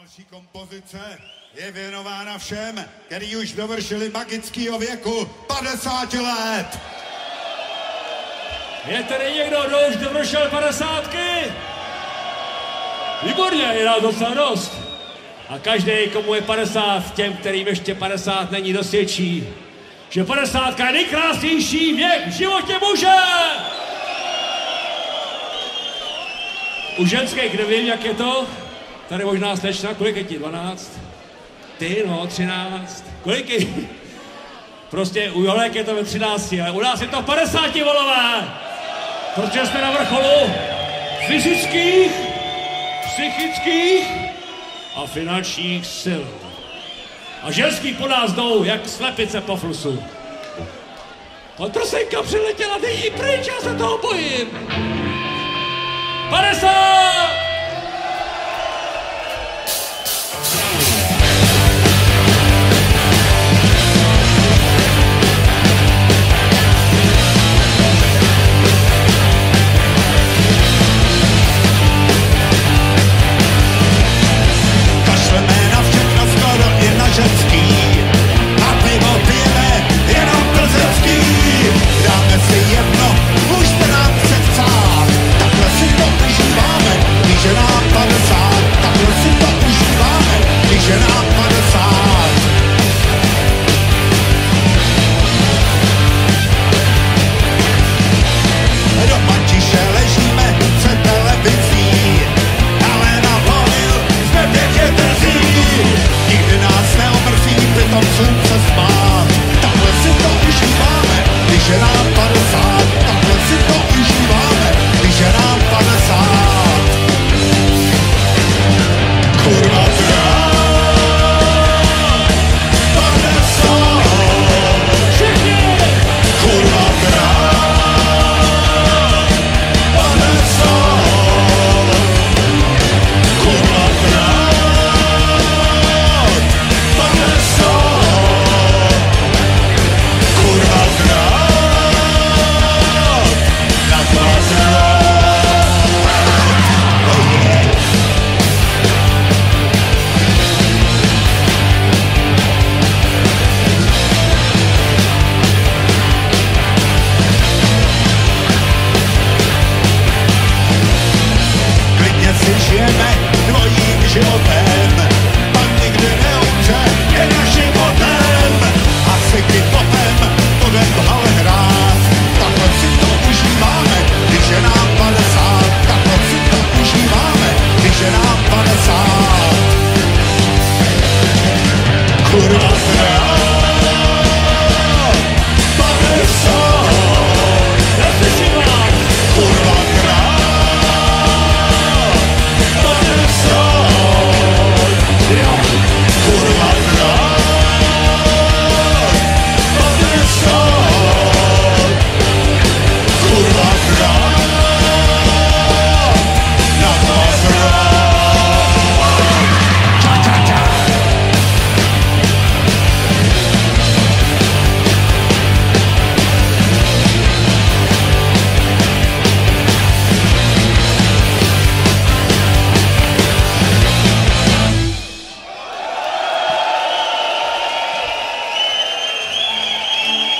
Další kompozice je věnována všem, kteří už dovršili magického věku 50 let. Je tady někdo, kdo už dovršil 50? Výborně, je nás docela dost. A každý, komu je 50, těm, kterým ještě 50 není, dosvědčí, že 50 je nejkrásnější věk v životě muže. U ženských nevím, jak je to. Tady možná slečna, kolik je ti? 12? Ty, no, 13. Kolik je? Prostě u Jolek je to ve 13, ale u nás je to 50, volové. Protože jsme na vrcholu fyzických, psychických a finančních sil. A ženský po nás jdou, jak slepice po flusu. Kontrosenka přiletěla, nyní pryč, já se toho bojím. 50!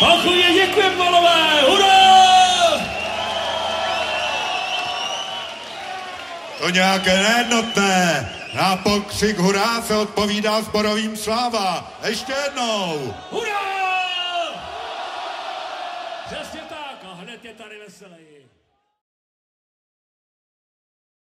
Pachuně, děkujem, volové, hurá! To nějaké nejednotné. Na pokřik hurá se odpovídá sborovým sláva. Ještě jednou. Hurá! Přesně tak a hned je tady veseleji.